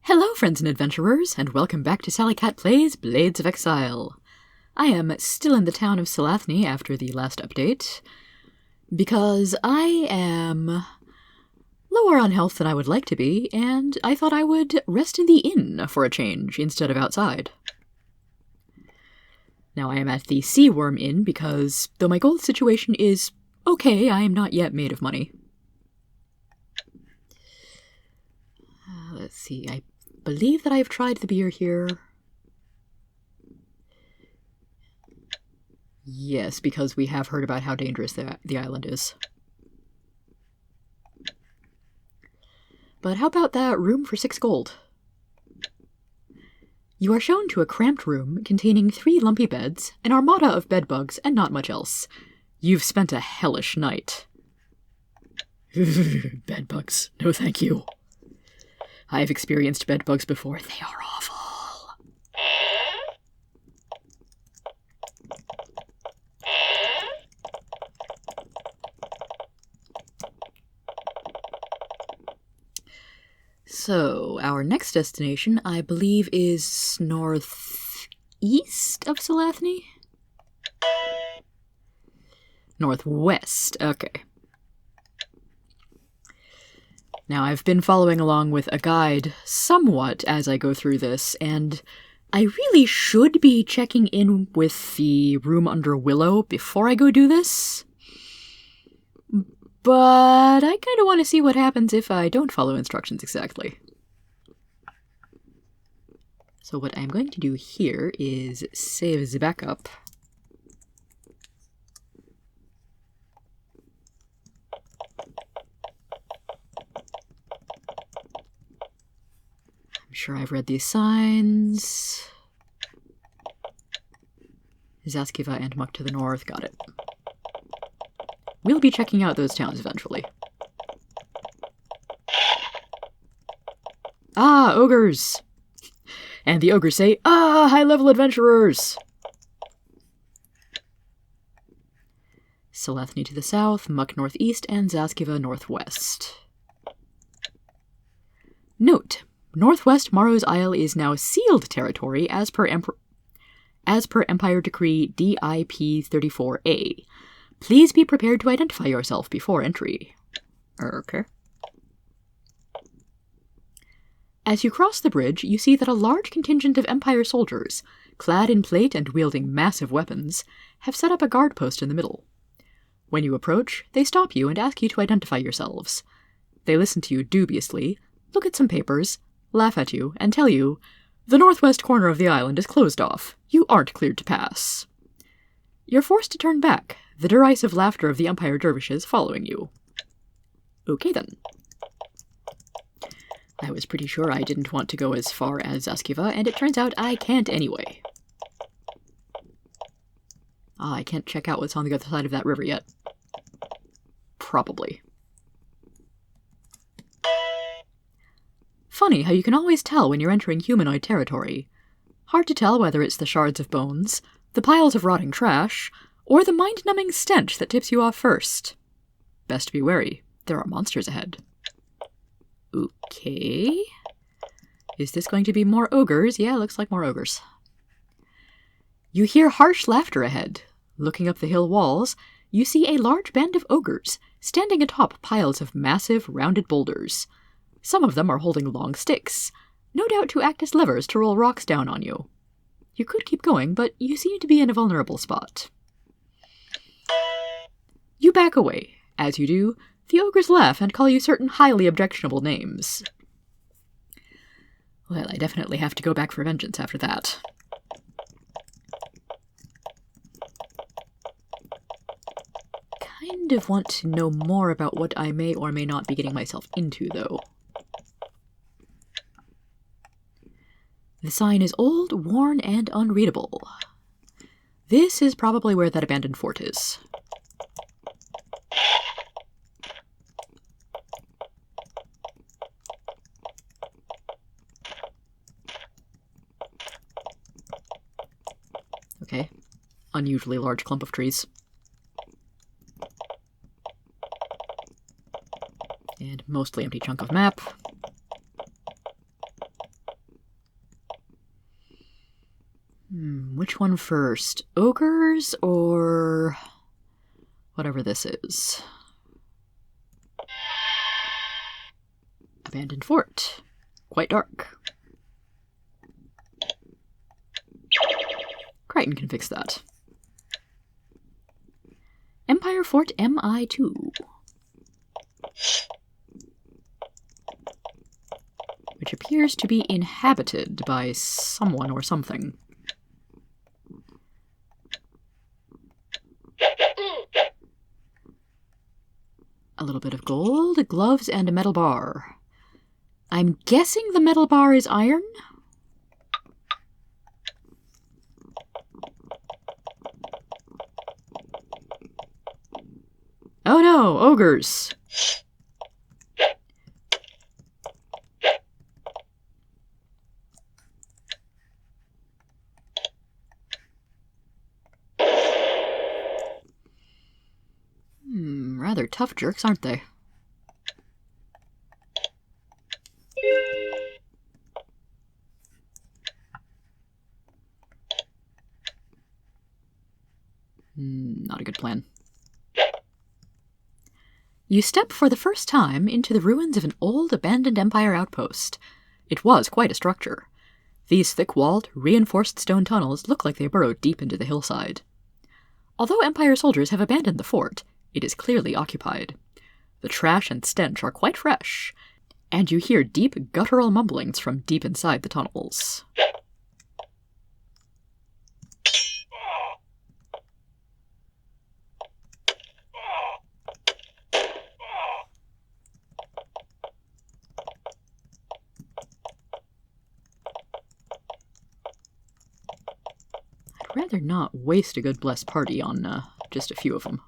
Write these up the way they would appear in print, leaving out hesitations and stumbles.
Hello, friends and adventurers, and welcome back to Sally Cat Plays Blades of Exile. I am still in the town of Salathny after the last update, because I am lower on health than I would like to be, and I thought I would rest in the inn for a change instead of outside. Now I am at the Sea Worm Inn because, though my gold situation is okay, I am not yet made of money. Let's see, I believe that I've tried the beer here. Yes, because we have heard about how dangerous the island is. But how about that room for 6 gold? You are shown to a cramped room containing 3 lumpy beds, an armada of bedbugs, and not much else. You've spent a hellish night. Bedbugs, no thank you. I have experienced bedbugs before. They are awful. So, our next destination, I believe, is northeast of Salathny? Northwest, okay. Now, I've been following along with a guide somewhat as I go through this, and I really should be checking in with the room under Willow before I go do this. But I kind of want to see what happens if I don't follow instructions exactly. So what I'm going to do here is save the backup. I'm sure I've read these signs. Zaskiva and Muck to the north, got it. We'll be checking out those towns eventually. Ah, ogres! And the ogres say, ah, high-level adventurers! Salathny to the south, Muck northeast, and Zaskiva northwest. Note, Northwest Morrow's Isle is now sealed territory as per Empire Decree DIP 34A. Please be prepared to identify yourself before entry. Okay. As you cross the bridge, you see that a large contingent of Empire soldiers, clad in plate and wielding massive weapons, have set up a guard post in the middle. When you approach, they stop you and ask you to identify yourselves. They listen to you dubiously, look at some papers, laugh at you, and tell you, the northwest corner of the island is closed off. You aren't cleared to pass. You're forced to turn back, the derisive laughter of the Empire dervishes following you. Okay then. I was pretty sure I didn't want to go as far as Zaskiva, and it turns out I can't anyway. Ah, I can't check out what's on the other side of that river yet. Probably. Funny how you can always tell when you're entering humanoid territory. Hard to tell whether it's the shards of bones, the piles of rotting trash, or the mind-numbing stench that tips you off first. Best be wary. There are monsters ahead. Okay. Is this going to be more ogres? Yeah, looks like more ogres. You hear harsh laughter ahead. Looking up the hill walls, you see a large band of ogres, standing atop piles of massive, rounded boulders. Some of them are holding long sticks, no doubt to act as levers to roll rocks down on you. You could keep going, but you seem to be in a vulnerable spot. You back away. As you do, the ogres laugh and call you certain highly objectionable names. Well, I definitely have to go back for vengeance after that. Kind of want to know more about what I may or may not be getting myself into, though. The sign is old, worn, and unreadable. This is probably where that abandoned fort is. Okay. Unusually large clump of trees. And mostly empty chunk of map. Which one first? Ogres or whatever this is? Abandoned fort. Quite dark. Crichton can fix that. Empire Fort MI2. Which appears to be inhabited by someone or something. A little bit of gold, gloves, and a metal bar. I'm guessing the metal bar is iron? Oh no, ogres! Rather tough jerks, aren't they? Not a good plan. You step for the first time into the ruins of an old abandoned Empire outpost. It was quite a structure. These thick-walled, reinforced stone tunnels look like they burrowed deep into the hillside. Although Empire soldiers have abandoned the fort, it is clearly occupied. The trash and stench are quite fresh, and you hear deep guttural mumblings from deep inside the tunnels. I'd rather not waste a good blessed party on just a few of them.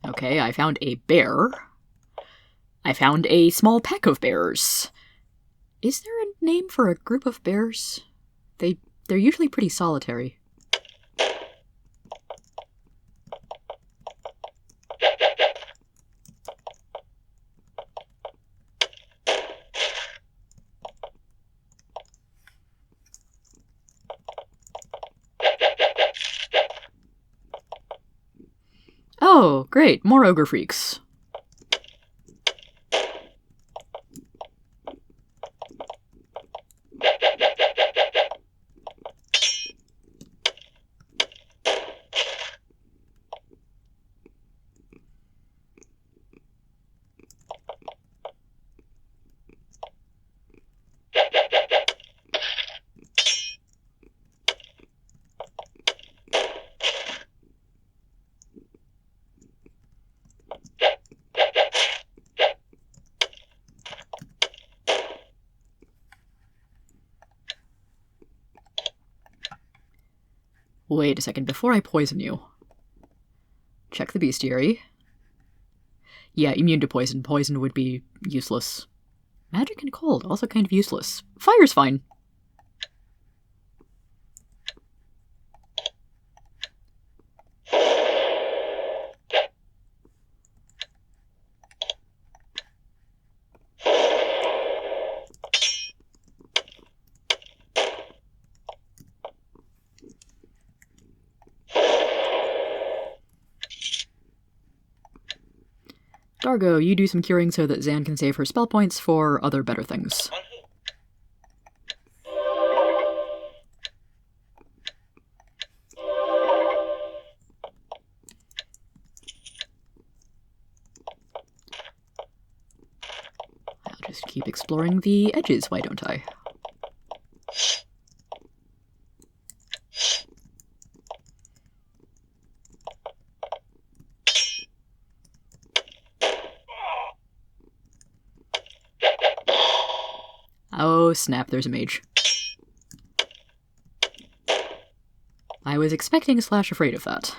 Okay, I found a bear. I found a small pack of bears. Is there a name for a group of bears? They're usually pretty solitary. Oh, great, more ogre freaks. Wait a second, before I poison you. Check the bestiary. Yeah, immune to poison. Poison would be useless. Magic and cold, also kind of useless. Fire's fine. Dargo, you do some curing so that Zan can save her spell points for other better things. I'll just keep exploring the edges, why don't I? Oh snap, there's a mage. I was expecting / afraid of that.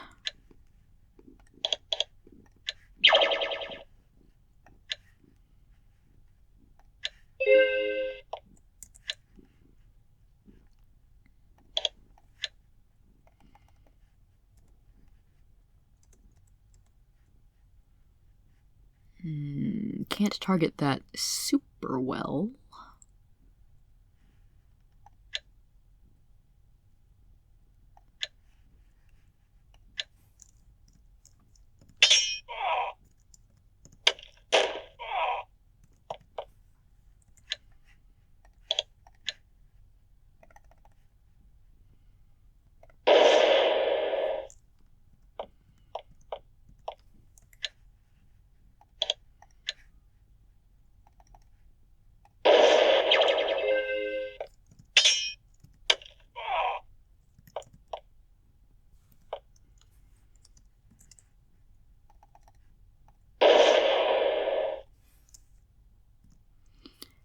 Can't target that super well.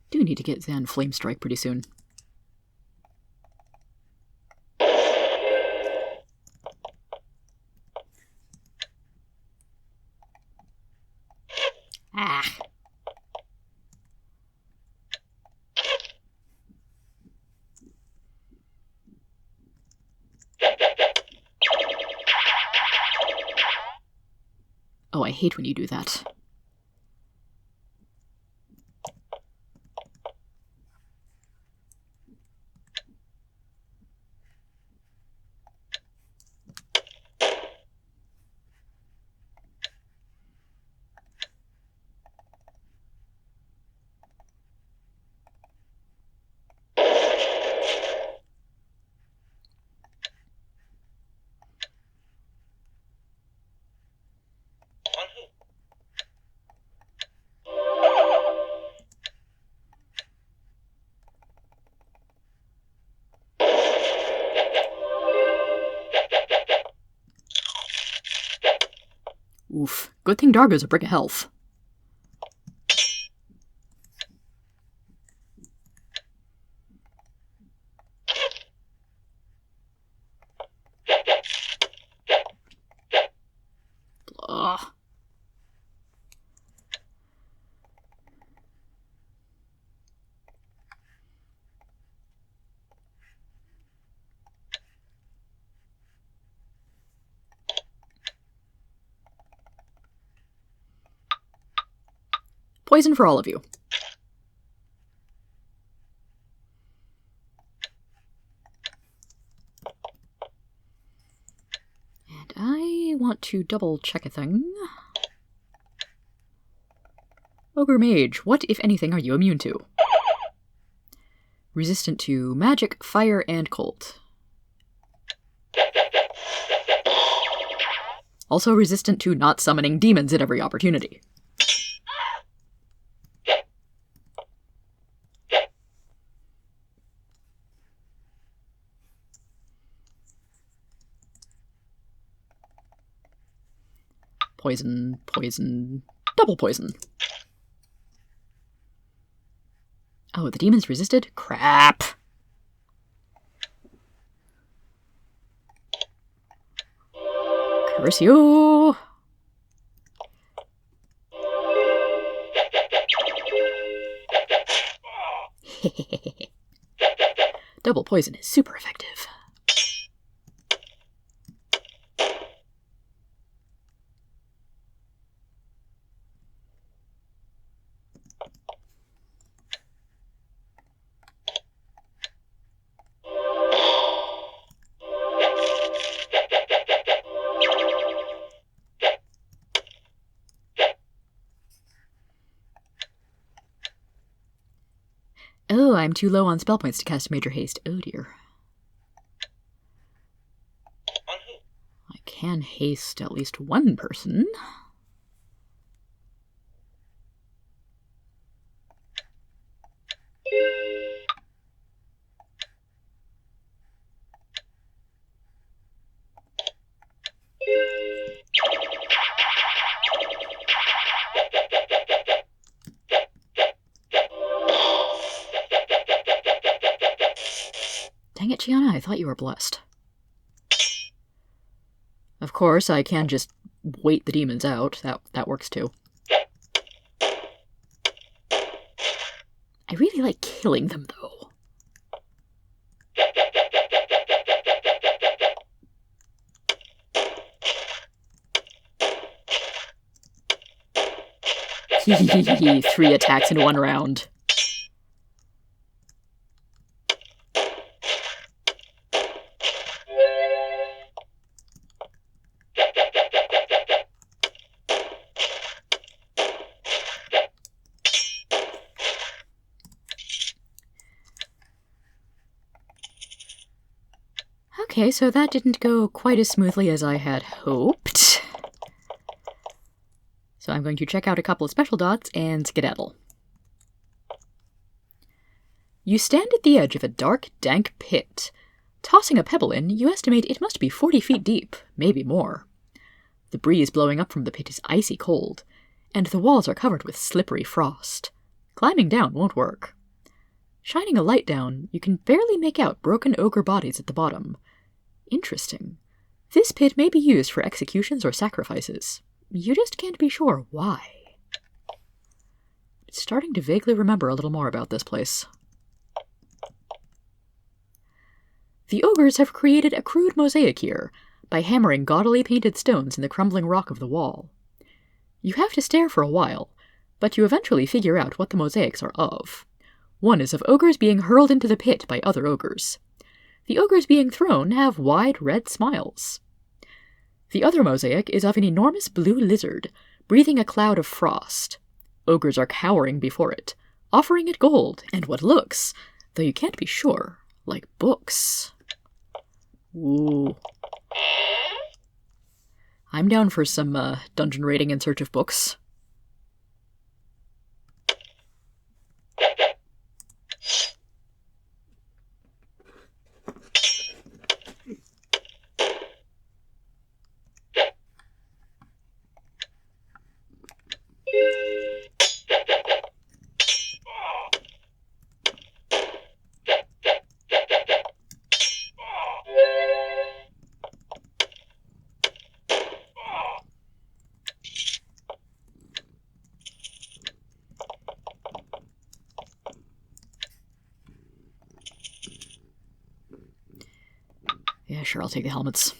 Do need to get Zan Flame Strike pretty soon. Ah. Oh, I hate when you do that. Oof. Good thing Dargo's a brick of health. Ugh. Poison for all of you. And I want to double check a thing. Ogre Mage, what, if anything, are you immune to? Resistant to magic, fire, and cold. Also resistant to not summoning demons at every opportunity. Poison, poison, double poison. Oh, the demon's resisted? Crap! Curse you! Double poison is super effective. Oh, I'm too low on spell points to cast Major Haste. Oh dear. I can haste at least one person. Dang it, Gianna, I thought you were blessed. Of course, I can just wait the demons out. That works too. I really like killing them, though. Hehehe, 3 attacks in 1 round. Okay, so that didn't go quite as smoothly as I had hoped. So I'm going to check out a couple of special dots and skedaddle. You stand at the edge of a dark, dank pit. Tossing a pebble in, you estimate it must be 40 feet deep, maybe more. The breeze blowing up from the pit is icy cold, and the walls are covered with slippery frost. Climbing down won't work. Shining a light down, you can barely make out broken ogre bodies at the bottom. Interesting. This pit may be used for executions or sacrifices. You just can't be sure why. It's starting to vaguely remember a little more about this place. The ogres have created a crude mosaic here, by hammering gaudily painted stones in the crumbling rock of the wall. You have to stare for a while, but you eventually figure out what the mosaics are of. One is of ogres being hurled into the pit by other ogres. The ogres being thrown have wide red smiles. The other mosaic is of an enormous blue lizard, breathing a cloud of frost. Ogres are cowering before it, offering it gold and what looks, though you can't be sure, like books. Ooh. I'm down for some dungeon raiding in search of books. Yeah, sure, I'll take the helmets.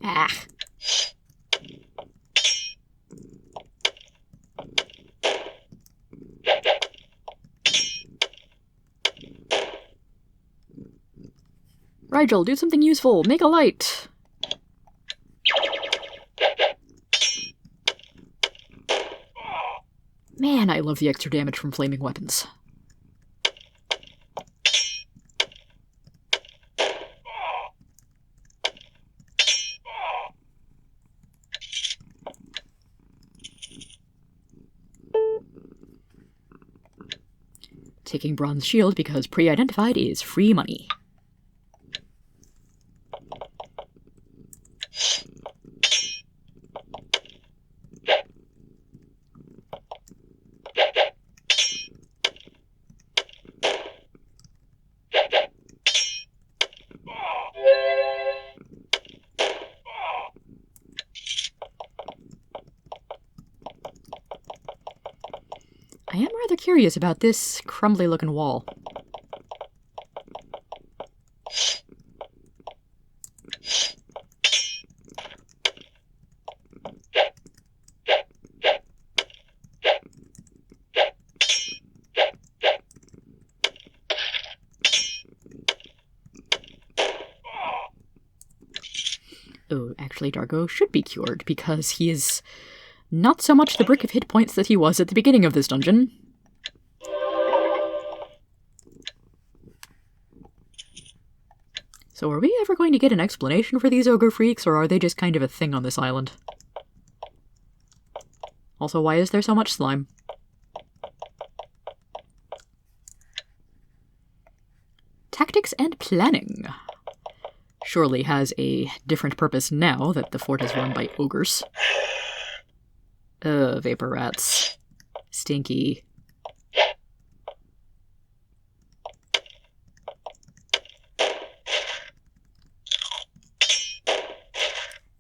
Ah. Rigel, do something useful! Make a light! Man, I love the extra damage from flaming weapons. Taking bronze shield because pre-identified is free money. I am rather curious about this crumbly-looking wall. Oh, actually, Dargo should be cured, because he is not so much the brick of hit points that he was at the beginning of this dungeon. So are we ever going to get an explanation for these ogre freaks, or are they just kind of a thing on this island? Also, why is there so much slime? Tactics tactics and planning. Surely has a different purpose now that the fort is run by ogres. Vapor rats. Stinky.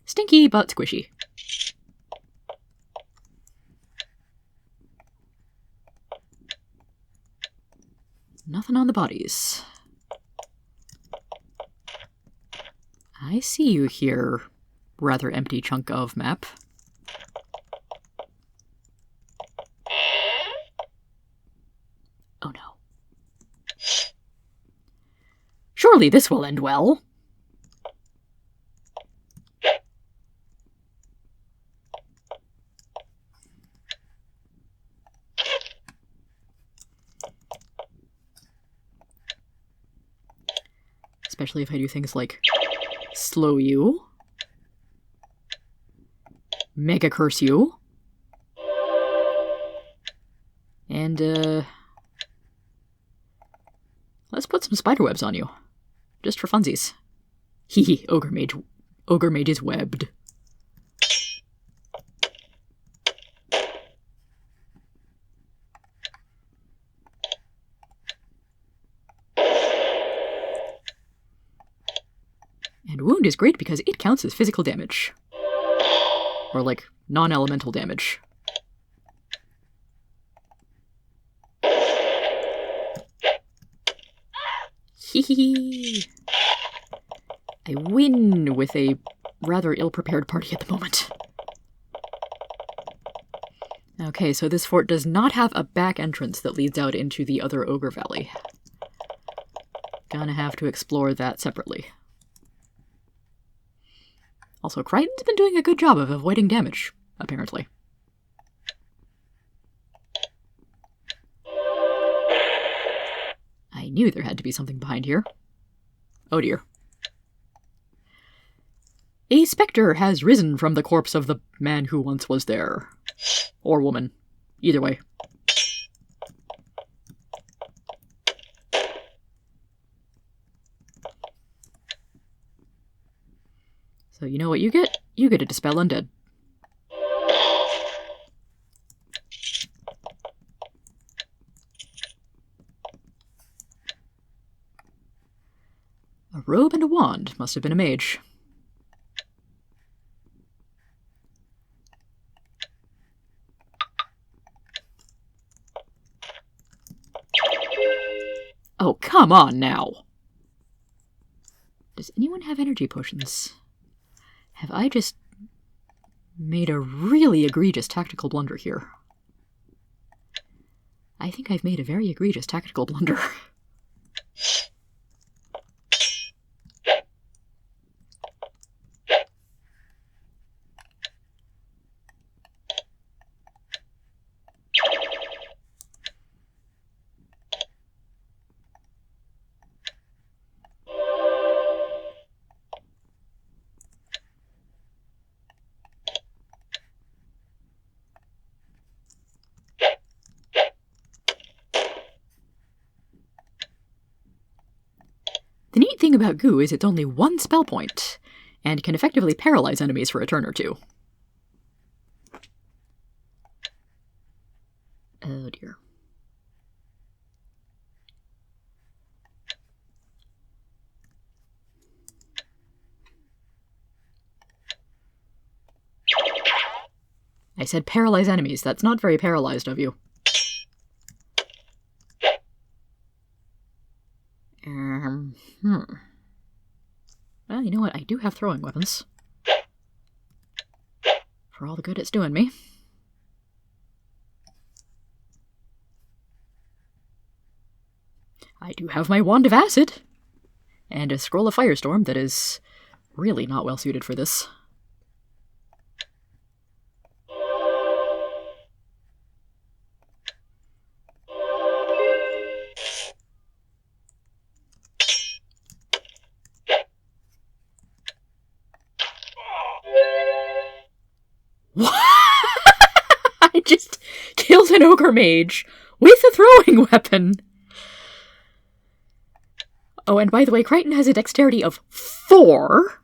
Stinky but squishy. Nothing on the bodies. I see you here, rather empty chunk of map. Oh no. Surely this will end well. Especially if I do things like slow you, mega curse you, and let's put some spiderwebs on you, just for funsies. Hee ogre mage is webbed. And wound is great because it counts as physical damage. Or, like, non-elemental damage. Hee. I win with a rather ill-prepared party at the moment. Okay, so this fort does not have a back entrance that leads out into the other Ogre Valley. Gonna have to explore that separately. Also, Crichton's been doing a good job of avoiding damage, apparently. I knew there had to be something behind here. Oh dear. A spectre has risen from the corpse of the man who once was there. Or woman. Either way. So you know what you get? You get to dispel undead. A robe and a wand. Must have been a mage. Oh, come on now! Does anyone have energy potions? Have I just made a really egregious tactical blunder here? I think I've made a very egregious tactical blunder. The neat thing about goo is it's only one spell point, and can effectively paralyze enemies for a turn or two. Oh dear. I said paralyze enemies. That's not very paralyzed of you. Well, you know what? I do have throwing weapons. For all the good it's doing me. I do have my Wand of Acid. And a Scroll of Firestorm that is really not well suited for this. I just killed an ogre mage with a throwing weapon. Oh, and by the way, Crichton has a dexterity of 4.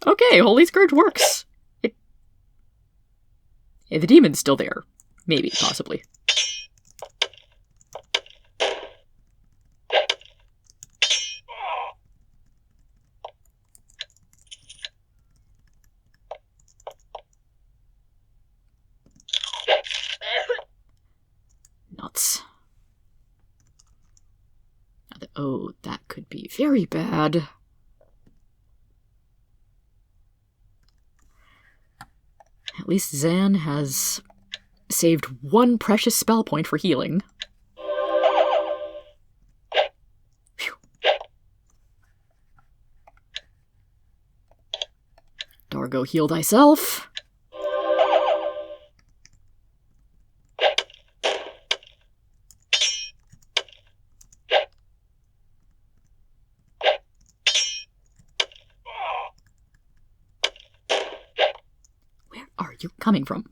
Okay, Holy Scourge works. The demon's still there. Maybe, possibly. Nuts. Oh, that could be very bad. At least Zan has saved 1 precious spell point for healing. Phew. Dargo, heal thyself. You coming from?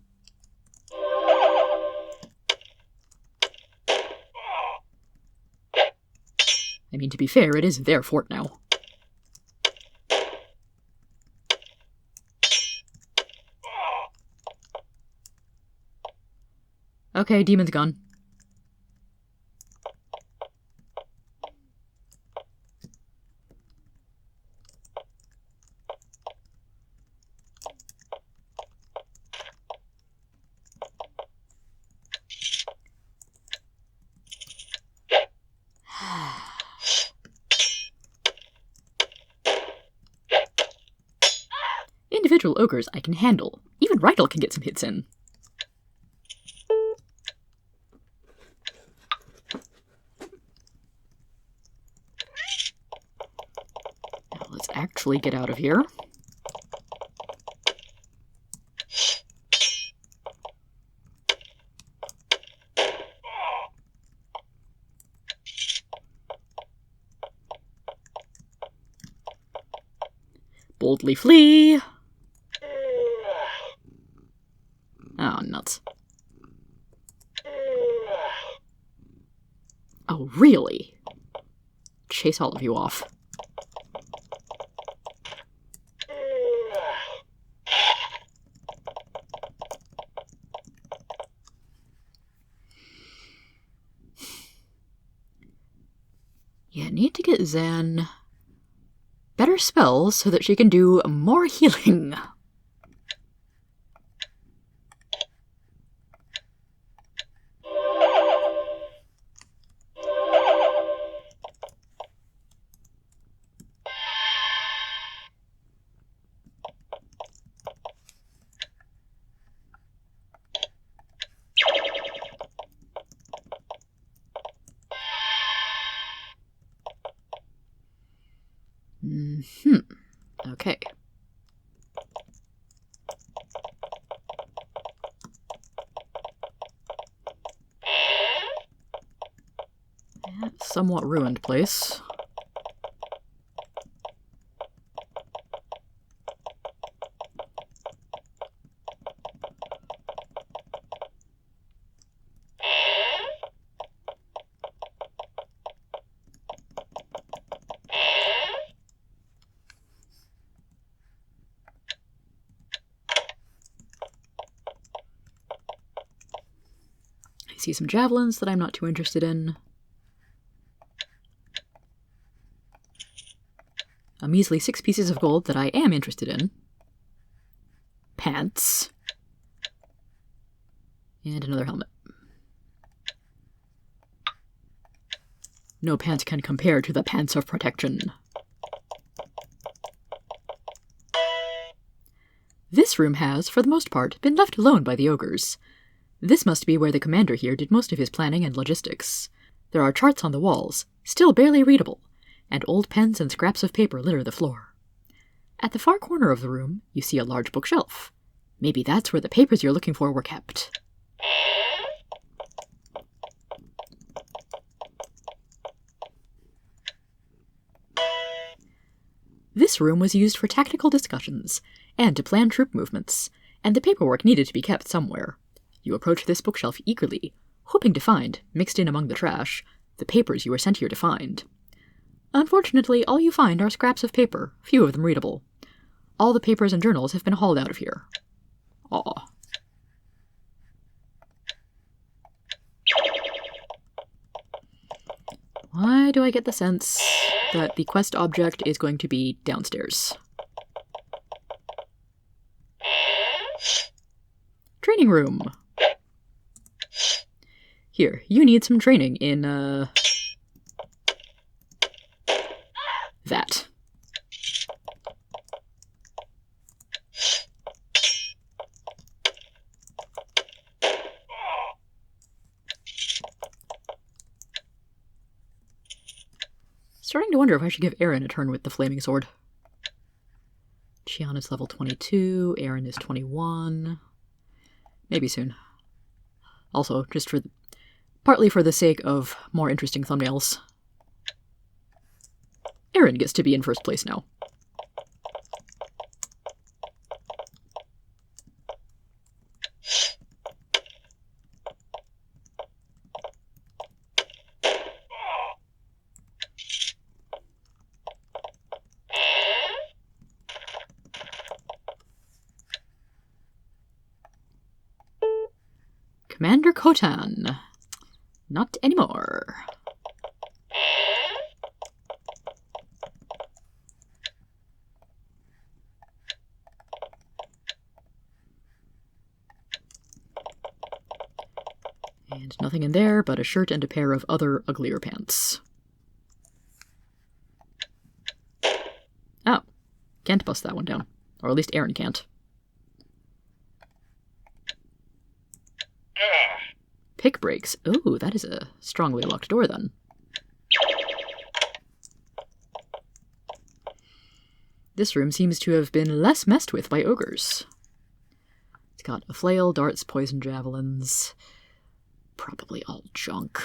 I mean, to be fair, it is their fort now. Okay, demon's gone. Individual ogres I can handle. Even Rydell can get some hits in. Now let's actually get out of here. Boldly flee! Oh, nuts. Oh, really? Chase all of you off. Yeah, need to get Zan better spells so that she can do more healing. Okay. Yeah, somewhat ruined place. I see some javelins that I'm not too interested in. A measly 6 pieces of gold that I am interested in. Pants. And another helmet. No pants can compare to the pants of protection. This room has, for the most part, been left alone by the ogres. This must be where the commander here did most of his planning and logistics. There are charts on the walls, still barely readable, and old pens and scraps of paper litter the floor. At the far corner of the room, you see a large bookshelf. Maybe that's where the papers you're looking for were kept. This room was used for tactical discussions, and to plan troop movements, and the paperwork needed to be kept somewhere. You approach this bookshelf eagerly, hoping to find, mixed in among the trash, the papers you were sent here to find. Unfortunately, all you find are scraps of paper, few of them readable. All the papers and journals have been hauled out of here. Aw. Why do I get the sense that the quest object is going to be downstairs? Training room. Here, you need some training in, that. Starting to wonder if I should give Aaron a turn with the flaming sword. Chiana's level 22, Aaron is 21. Maybe soon. Also, just partly for the sake of more interesting thumbnails. Aaron gets to be in first place now. Commander Khotan. Not anymore. And nothing in there but a shirt and a pair of other uglier pants. Oh. Can't bust that one down. Or at least Aaron can't. Pick breaks. Ooh, that is a strongly locked door then. This room seems to have been less messed with by ogres. It's got a flail, darts, poison javelins. Probably all junk.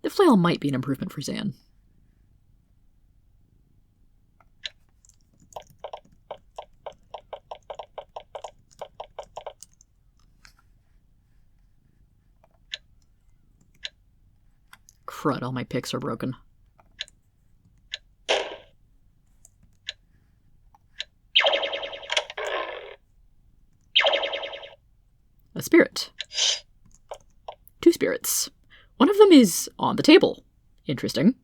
The flail might be an improvement for Zan. Crud, all my picks are broken. A spirit. 2 spirits. One of them is on the table. Interesting.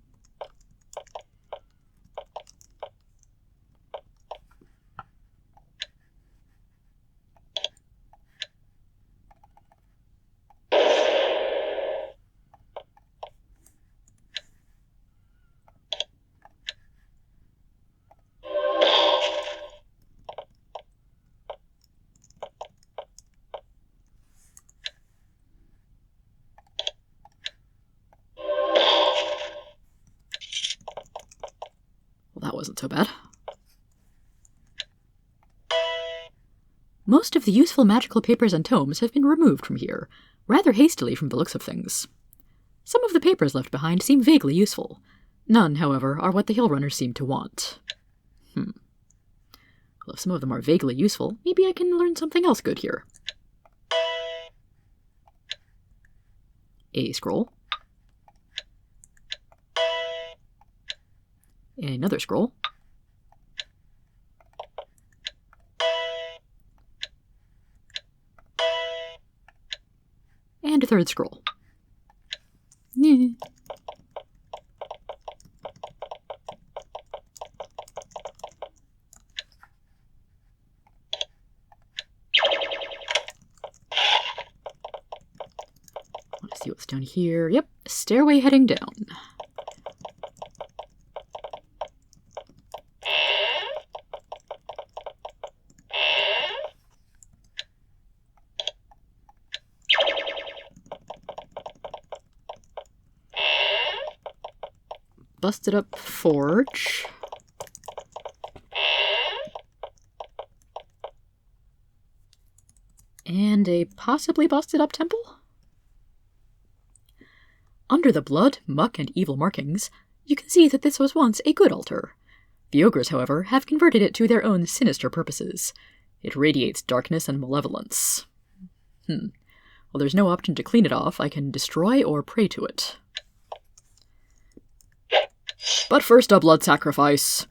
That wasn't so bad. Most of the useful magical papers and tomes have been removed from here, rather hastily from the looks of things. Some of the papers left behind seem vaguely useful. None, however, are what the hill runners seem to want. Well, if some of them are vaguely useful, maybe I can learn something else good here. A scroll. Another scroll. And a third scroll. Let's see what's down here. Yep, stairway heading down. Busted up forge. And a possibly busted up temple? Under the blood, muck, and evil markings, you can see that this was once a good altar. The ogres, however, have converted it to their own sinister purposes. It radiates darkness and malevolence. Well, there's no option to clean it off. I can destroy or pray to it. But first, a blood sacrifice.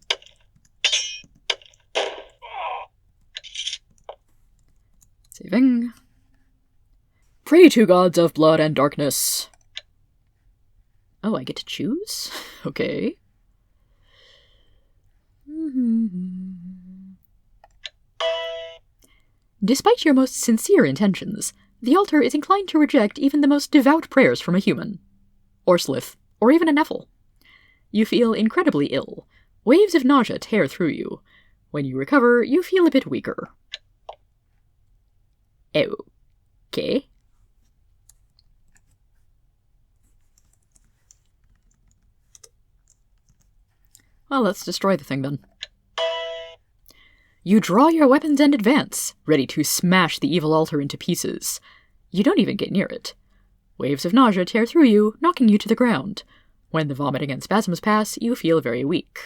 Saving. Pray to gods of blood and darkness. Oh, I get to choose? Okay. Despite your most sincere intentions, the altar is inclined to reject even the most devout prayers from a human. Or Slith. Or even a Nephil. You feel incredibly ill. Waves of nausea tear through you. When you recover, you feel a bit weaker. Okay. Well, let's destroy the thing then. You draw your weapons and advance, ready to smash the evil altar into pieces. You don't even get near it. Waves of nausea tear through you, knocking you to the ground. When the vomiting and spasms pass, you feel very weak.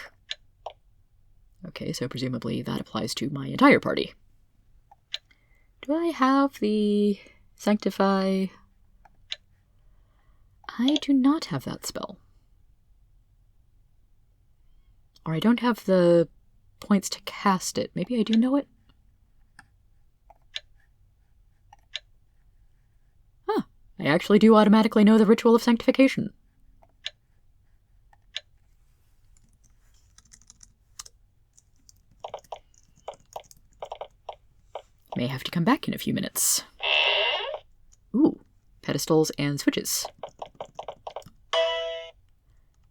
Okay, so presumably that applies to my entire party. Do I have the Sanctify? I do not have that spell. Or I don't have the points to cast it. Maybe I do know it? Huh. I actually do automatically know the Ritual of Sanctification. May have to come back in a few minutes. Ooh, pedestals and switches.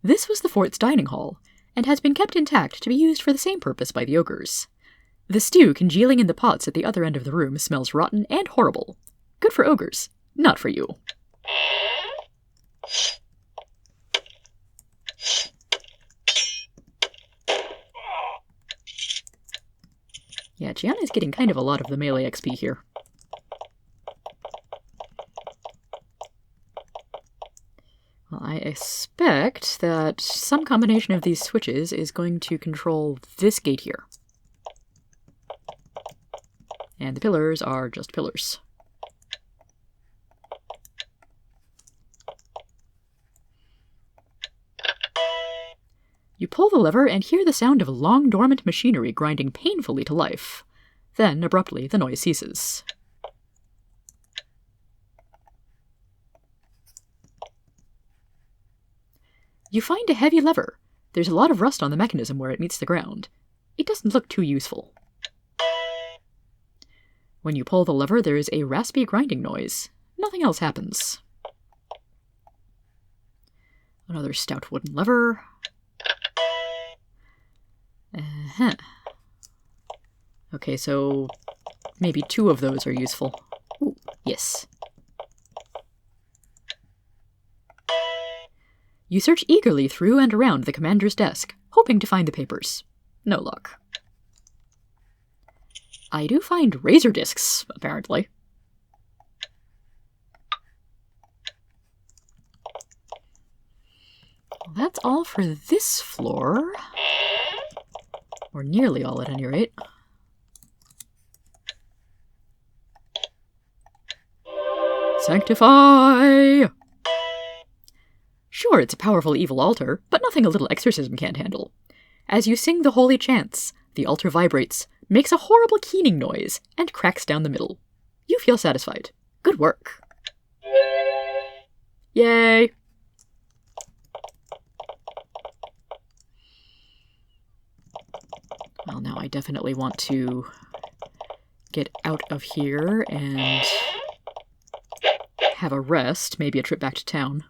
This was the fort's dining hall, and has been kept intact to be used for the same purpose by the ogres. The stew congealing in the pots at the other end of the room smells rotten and horrible. Good for ogres, not for you. Yeah, Gianna's getting kind of a lot of the melee XP here. Well, I expect that some combination of these switches is going to control this gate here. And the pillars are just pillars. You pull the lever and hear the sound of long-dormant machinery grinding painfully to life. Then, abruptly, the noise ceases. You find a heavy lever. There's a lot of rust on the mechanism where it meets the ground. It doesn't look too useful. When you pull the lever, there is a raspy grinding noise. Nothing else happens. Another stout wooden lever. Okay, so maybe 2 of those are useful. Ooh, yes. You search eagerly through and around the commander's desk, hoping to find the papers. No luck. I do find razor discs, apparently. Well, that's all for this floor. Or nearly all, at any rate. Sanctify! Sure, it's a powerful evil altar, but nothing a little exorcism can't handle. As you sing the holy chants, the altar vibrates, makes a horrible keening noise, and cracks down the middle. You feel satisfied. Good work. Yay! Well, now I definitely want to get out of here and have a rest, maybe a trip back to town.